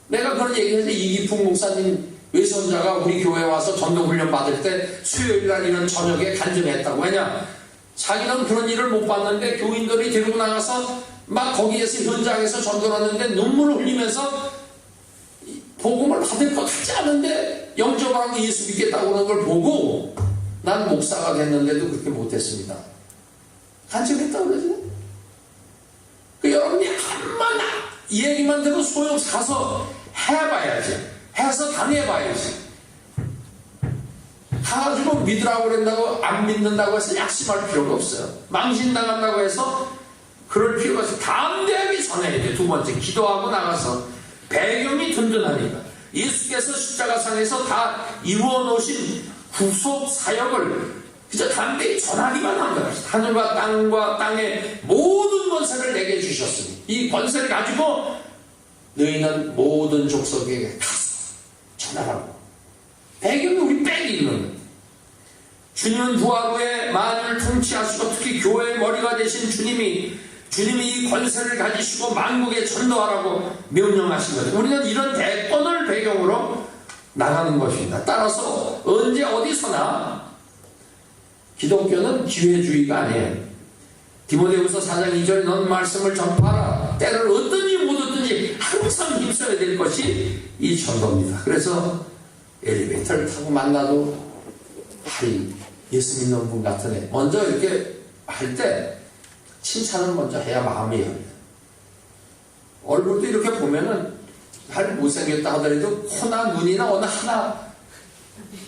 내가 그런 얘기해서 이기풍 목사님 외선자가 우리 교회에 와서 전도훈련 받을 때 수요일날 이런 저녁에 간증했다고. 왜냐? 자기는 그런 일을 못 봤는데 교인들이 데리고 나가서 막 거기에서 현장에서 전도를 하는데 눈물을 흘리면서 복음을 받을 것 같지 않은데 영접을 하고 예수 믿겠다고 그러는 걸 보고 난 목사가 됐는데도 그렇게 못했습니다. 간증했다고 그러지? 그 여러분이 한번 이 얘기만 들어도 소용없어. 가서 해봐야지. 해서 당해봐야지. 가가지고 믿으라고 그런다고 안 믿는다고 해서 약심할 필요가 없어요. 망신당한다고 해서 그럴 필요가 없어요. 담대하게 전해야 돼. 두 번째, 기도하고 나가서 배경이 든든하니까 예수께서 십자가상에서 다 이루어 놓으신 구속 사역을 그저 담대히 전하기만 한 거야. 하늘과 땅과 땅의 모든 권세를 내게 주셨으니 이 권세를 가지고 너희는 모든 족속에게 가서 전하라고. 배경이 우리 빽이 있는 거예요. 주님은 부활 후에 만유를 통치하시고 특히 교회의 머리가 되신 주님이 이 권세를 가지시고 만국에 전도하라고 명령하신 거죠. 우리는 이런 대권을 배경으로 나가는 것입니다. 따라서 언제 어디서나 기독교는 기회주의가 아니에요. 디모데후서 4장 2절에 넌 말씀을 전파하라. 때를 얻든지 못 얻든지 항상 힘써야 될 것이 이 전도입니다. 그래서 엘리베이터를 타고 만나도 예수 믿는 분 같은 애 먼저 이렇게 할 때 칭찬을 먼저 해야 마음이 열려요. 얼굴도 이렇게 보면은 잘 못생겼다 하더라도 코나 눈이나 어느 하나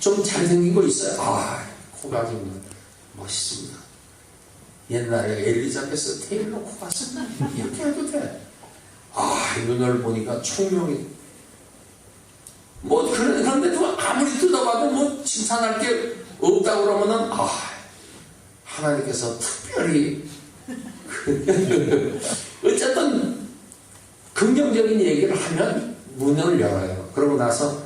좀 잘생긴 거 있어요. 코가 좀 멋있습니다. 옛날에 엘리자베스 테일러 코 같습니다. 이렇게 해도 돼. 눈을 보니까 총명이 그런데도 아무리 뜯어봐도 칭찬할 게 없다고 그러면은 하나님께서 특별히 어쨌든 긍정적인 얘기를 하면 문을 열어요. 그러고 나서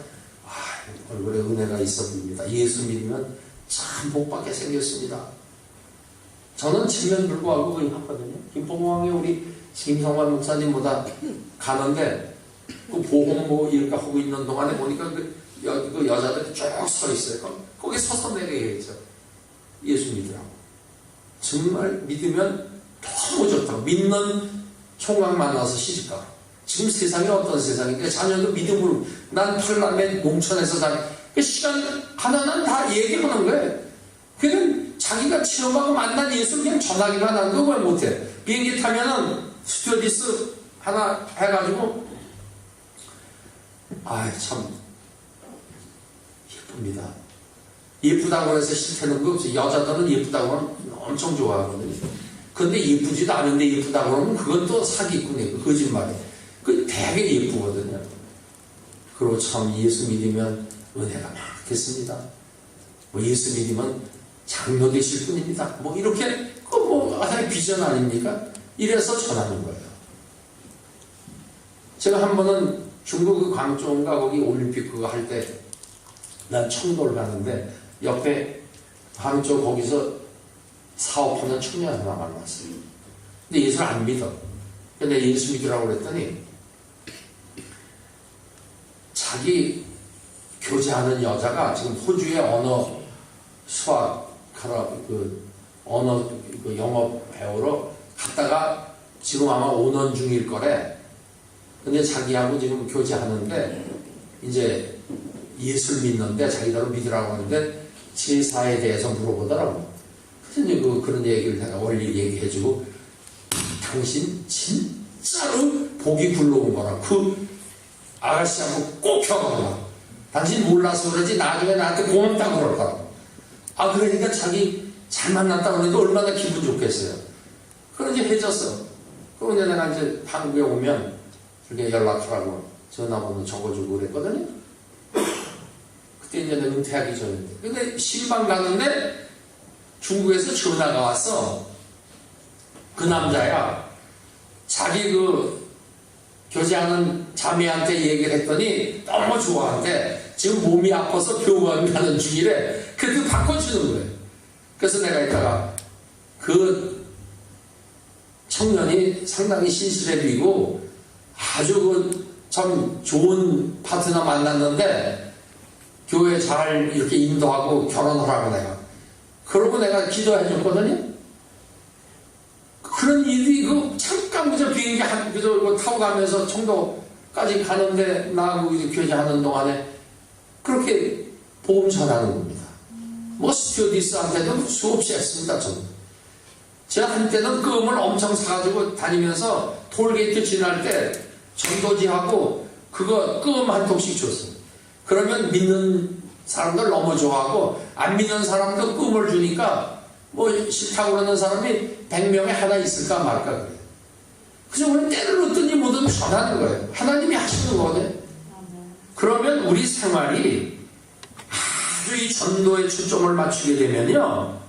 얼굴에 은혜가 있어 보입니다. 예수 믿으면 참 복받게 생겼습니다. 저는 친면 불구하고 의학거든요. 김포공항에 우리 김성환 목사님보다 가는데 그 보험 이렇게 하고 있는 동안에 보니까 그 여자들이 쭉 서 있어요. 거기 서서 내려야죠. 예수 믿으라고. 정말 믿으면 너무 좋다고. 믿는 총각 만나서 시집가. 지금 세상이 어떤 세상인데 자녀도 믿음으로 난 팔남에 농촌에서 그 시간 하나는 다 얘기하는 거예요. 그는 자기가 체험하고 만난 예수를 그냥 전하기만 하는 거 왜 못해? 비행기 타면은 스튜어디스 하나 해가지고 참 예쁩니다. 예쁘다고 해서 싫다는 거 없어요. 여자들은 예쁘다고 하면 엄청 좋아하거든요. 근데 예쁘지도 않은데 예쁘다고 하면 그건 또 사기꾼이고 거짓말이에요. 그 되게 예쁘거든요. 그리고 참 예수 믿으면 은혜가 많겠습니다. 예수 믿으면 장로 되실 분입니다. 이렇게 하나의 비전 아닙니까? 이래서 전하는 거예요. 제가 한 번은 중국 광저우인가 거기 올림픽 그거 할 때 난 청도를 가는데 옆에 광저우 거기서 사업하는 청년 하나 만났어요. 근데 예수를 안 믿어. 근데 예수 믿으라고 그랬더니 자기 교제하는 여자가 지금 호주의 언어 수학하러 언어 영어 배우러 갔다가 지금 아마 5년 중일 거래. 근데 자기하고 지금 교제하는데 이제 예수를 믿는데 자기대로 믿으라고 하는데 제사에 대해서 물어보더라고. 그래서 이제 그런 얘기를 내가 원리 얘기해주고 당신 진짜로 복이 굴러온 거라. 그 아가씨하고 꼭 경험하라. 당신 몰라서 그러지 나중에 나한테 고맙다고 그럴 거라고. 그러니까 자기 잘 만났다고 그러니까 얼마나 기분 좋겠어요. 그런 이제 해줬어. 그럼 이제 내가 이제 한국에 오면 이렇게 연락하라고 전화번호 적어주고 그랬거든요. 그때 이제 내가 은퇴하기 전인데. 근데 신방 가는데 중국에서 전화가 왔어. 그 남자야. 자기 교제하는 자매한테 얘기를 했더니 너무 좋아한대. 지금 몸이 아파서 병원 가는 중이래. 그래도 바꿔주는 거예요. 그래서 내가 이따가 그 청년이 상당히 신실해 보이고 아주 참 좋은 파트너 만났는데 교회 잘 이렇게 인도하고 결혼하라고 내가. 그러고 내가 기도해 줬거든요. 그런 일이 잠깐 그저 비행기 그저 타고 가면서 청도까지 가는데 나하고 이제 교제하는 동안에 그렇게 복음 전하는 겁니다. 스튜어디스한테도 수없이 했습니다. 저는. 제가 한때는 껌을 엄청 사가지고 다니면서 톨게이트 지날 때 전도지하고 그거 껌 한 통씩 줬어요. 그러면 믿는 사람들 너무 좋아하고 안 믿는 사람도 껌을 주니까 싫다고 그러는 사람이 100명에 하나 있을까 말까 그래요. 그래서 우리는 때를 얻더니 뭐든 전하는 거예요. 하나님이 하시는 거거든요. 그러면 우리 생활이 아주 이 전도에 초점을 맞추게 되면요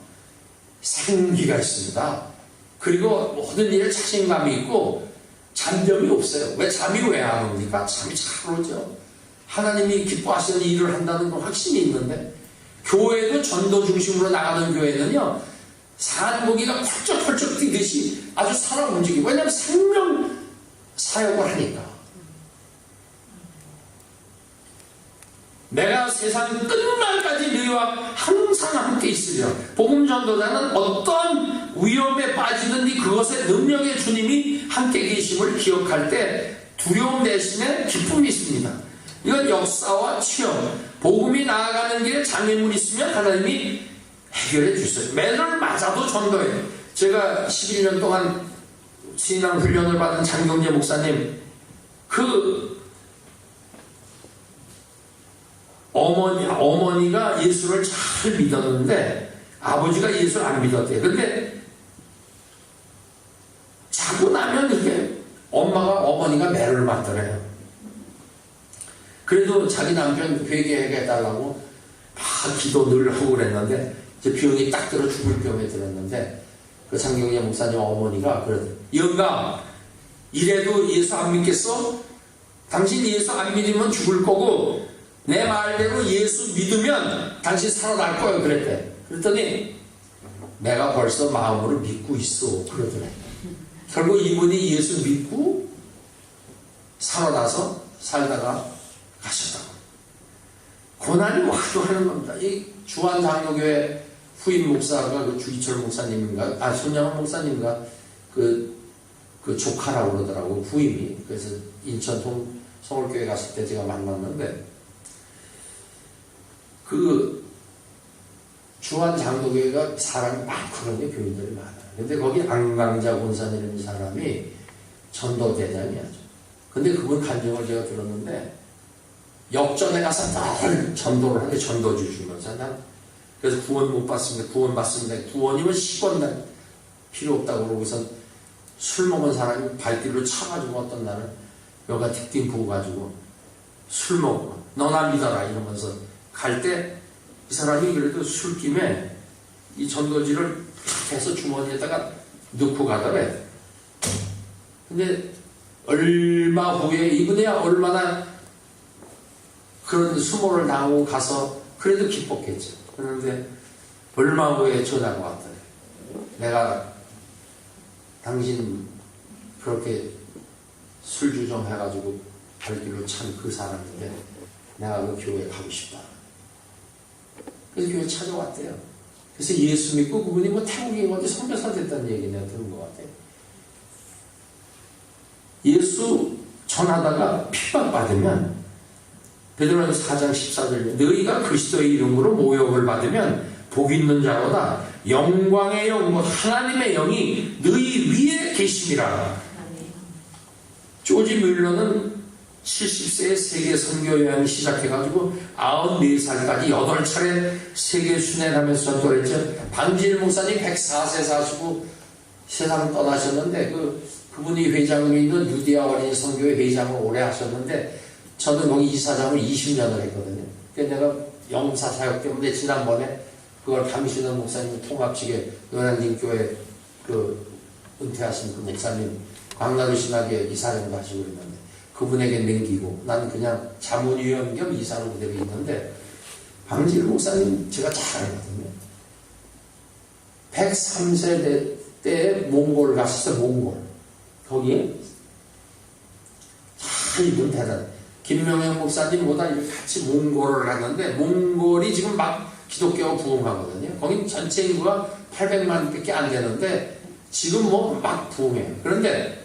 생기가 있습니다. 그리고 모든 일에 자신감이 있고 잠잠이 없어요. 잠이 왜 안 옵니까? 잠이 잘 오죠. 하나님이 기뻐하시는 일을 한다는 건 확신이 있는데 교회도 전도 중심으로 나가는 교회는요 산고기가 펄쩍펄쩍 뛰듯이 아주 살아 움직이고 왜냐하면 생명 사역을 하니까. 내가 세상 끝날까지 너희와 항상 함께 있으려. 복음 전도자는 어떤 위험에 빠지든지 그것에 능력의 주님이 함께 계심을 기억할 때 두려움 대신에 기쁨이 있습니다. 이건 역사와 체험, 복음이 나아가는 길에 장애물이 있으면 하나님이 해결해 주세요. 매를 맞아도 전도해요. 제가 11년 동안 신앙 훈련을 받은 장경재 목사님 어머니가 예수를 잘 믿었는데 아버지가 예수를 안 믿었대요. 근데 자고 나면 이렇게 어머니가 매를 맞더래요. 그래도 자기 남편 회개하게 해달라고 막 기도 늘 하고 그랬는데 이제 병이 딱 들어 죽을 병에 들었는데 그 장경재 목사님 어머니가 그러더래요. 영감 이래도 예수 안 믿겠어? 당신 예수 안 믿으면 죽을 거고 내 말대로 예수 믿으면 당신 살아날 거예요. 그랬대. 그랬더니 내가 벌써 마음으로 믿고 있어. 그러더래. 결국 이분이 예수 믿고 살아나서 살다가 가셨다고. 고난이 와도 하는 겁니다. 이 주한장로교회 후임 목사가 그 주기철 목사님인가, 손양원 목사님인가, 그 조카라고 그러더라고, 후임이. 그래서 인천 서울교회 갔을 때 제가 만났는데, 그 중한 장로교회가 사람이 많거든요. 교인들이 많아요. 근데 거기 안강자 권사님이라는 사람이 전도대장이었죠. 근데 그분 간증을 제가 들었는데 역전에 가서 늘 전도를 하게 전도주 주면서 난 그래서 구원 못 받습니다. 구원 받습니다. 구원이면 10원 필요 없다고 그러고선 술 먹은 사람이 발길로 차가지고 어떤 날은 여가 틱틱 부어가지고 술 먹고 너나 믿어라 이러면서 갈 때 이 사람이 그래도 술김에 이 전도지를 탁 해서 주머니에다가 넣고 가더래. 근데 얼마 후에 이분이야 얼마나 그런 수모를 당하고 가서 그래도 기뻤겠죠. 그런데 얼마 후에 전화가 왔더래. 내가 당신 그렇게 술주 좀 해가지고 발길로 찬 그 사람인데 내가 그 교회에 가고 싶다. 그래서 교회 찾아왔대요. 그래서 예수 믿고 그분이 뭐 태국에 어디 선교사 됐다는 얘기 내가 들은 것 같아요. 예수 전하다가 핍박받으면 베드로전서 4장 14절 너희가 그리스도의 이름으로 모욕을 받으면 복 있는 자로다. 영광의 영, 하나님의 영이 너희 위에 계심이라. 조지 뮬러는 70세에 세계 선교 여행을 시작해가지고 94살까지 8차례 세계 순회를 하면서 전도를 했죠. 방질 목사님 104세 사시고 세상 떠나셨는데 그분이 회장으로 있는 유디아 어린이 선교회 회장을 오래 하셨는데 저는 거기 이사장을 20년을 했거든요. 그래서 내가 영사 사역 때문에 지난번에 그걸 감시는 목사님 통합 측에 요한님교회 은퇴하신 그 목사님 광나루 신학의 이사장도 하시고 있는데 그분에게 맡기고 나는 그냥 자문위원 겸 이사로 그대로 있는데 방질 목사님 제가 잘 알거든요. 103세 때에 몽골 갔었어요. 몽골 거기에 참 이분 대단. 김명현 목사님보다 같이 몽골을 하는데 몽골이 지금 막 기독교가 부흥하거든요. 거긴 전체 인구가 800만밖에 안 되는데 지금 뭐 막 부흥해요. 그런데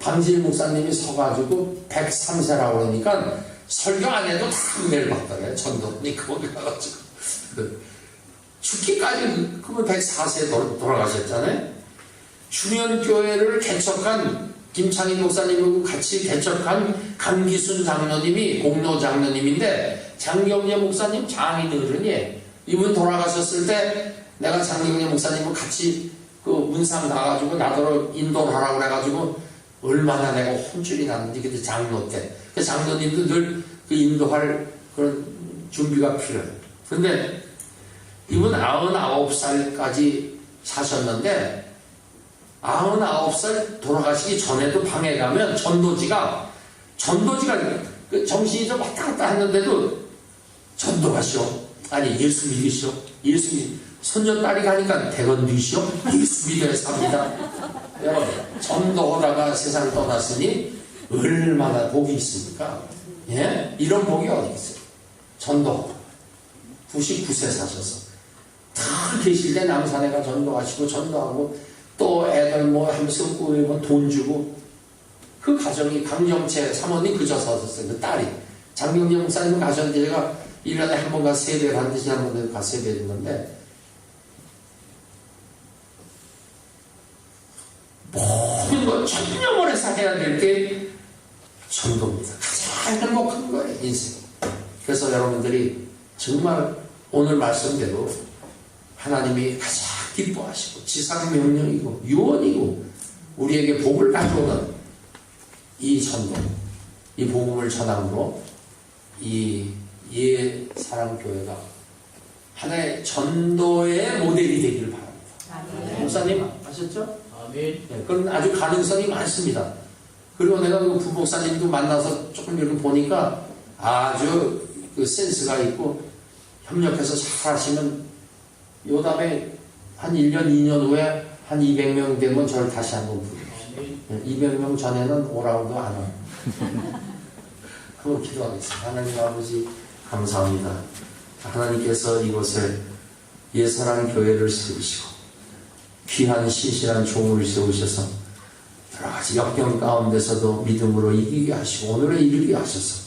방질 목사님이 서가지고 103세라고 그러니까 설교 안 해도 다 은혜를 받더래요. 전도니 거기 가가지고 죽기까지 그분 104세에 돌아가셨잖아요. 중현교회를 개척한 김창인 목사님하고 같이 개척한 강기순 장로님이 공로 장로님인데 장경재 목사님 장인어른이에요. 이분 돌아가셨을 때 내가 장경재 목사님하고 같이 그 문상 나가지고 나더러 인도를 하라고 그래가지고 얼마나 내가 혼쭐이 났는지 그때 장로 때. 그 장로님도 늘 그 인도할 그런 준비가 필요해요. 근데 이분 99살까지 사셨는데 99살 돌아가시기 전에도 방에 가면 전도지가 그 정신이 좀 왔다 갔다 했는데도 전도하시오. 아니 예수 믿으시오. 예수 믿 손녀딸이 가니까 대건 믿으시오. 예수 믿어야 삽니다. 여러분 전도하다가 세상을 떠났으니 얼마나 복이 있습니까? 예? 이런 복이 어디 있어요? 전도 99세 사셔서 다 계실 때 남산에 가 전도하시고 전도하고 또 애들 뭐 하면서 돈 주고 그 가정이 강정채 사모님 그저 사셨어요. 그 딸이 장경재 목사님 가셨는데 제가 1년에 한 번 가서 세배 반드시 한 번 가서 세배 했는데 모든 것 전념을해서 해야 될 게 전도입니다. 가장 행복한 거예요 인생. 그래서 여러분들이 정말 오늘 말씀대로 하나님이 가장 기뻐하시고 지상명령이고 유언이고 우리에게 복을 가져오는 이 전도, 이 복음을 전함으로 이 예사랑교회가 하나의 전도의 모델이 되기를 바랍니다. 목사님 아셨죠? 아멘. 네, 그런 아주 가능성이 많습니다. 그리고 내가 그 부목사님도 만나서 조금 이렇게 보니까 아주 그 센스가 있고 협력해서 잘 하시면 요 다음에 한 1년, 2년 후에 한 200명 되면 저를 다시 한번 부르십시오. 200명 전에는 오라고도 안 와요. 그걸 기도하겠습니다. 하나님 아버지 감사합니다. 하나님께서 이곳에 예사랑 교회를 세우시고 귀한 신실한 종을 세우셔서 여러 가지 역경 가운데서도 믿음으로 이기게 하시고 오늘에 이르게 하셔서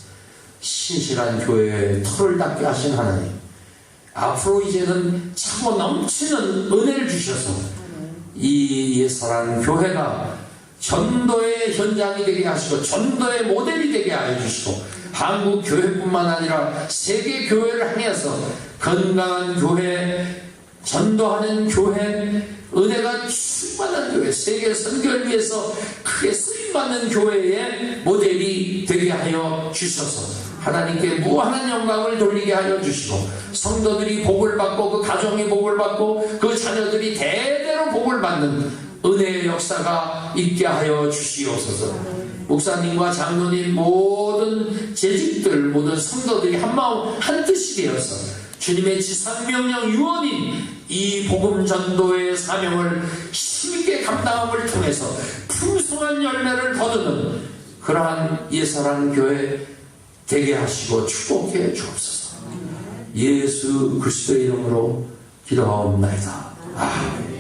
신실한 교회에 털을 닦게 하신 하나님, 앞으로 이제는 차고 넘치는 은혜를 주셔서 이 옛사랑 교회가 전도의 현장이 되게 하시고 전도의 모델이 되게 하여 주시고, 한국 교회뿐만 아니라 세계 교회를 향해서 건강한 교회, 전도하는 교회, 은혜가 충만한 교회, 세계 선교를 위해서 크게 쓰임받는 교회의 모델이 되게 하여 주셔서 하나님께 무한한 영광을 돌리게 하여 주시고, 성도들이 복을 받고 그 가정이 복을 받고 그 자녀들이 대대로 복을 받는 은혜의 역사가 있게 하여 주시옵소서. 목사님과 장로님, 모든 재직들, 모든 성도들이 한마음 한뜻이 되어서 주님의 지상명령 유언인 이 복음 전도의 사명을 힘있게 감당함을 통해서 풍성한 열매를 거두는 그러한 예사랑 교회 되게 하시고 축복해 주옵소서. 예수 그리스도의 이름으로 기도하옵나이다. 아멘.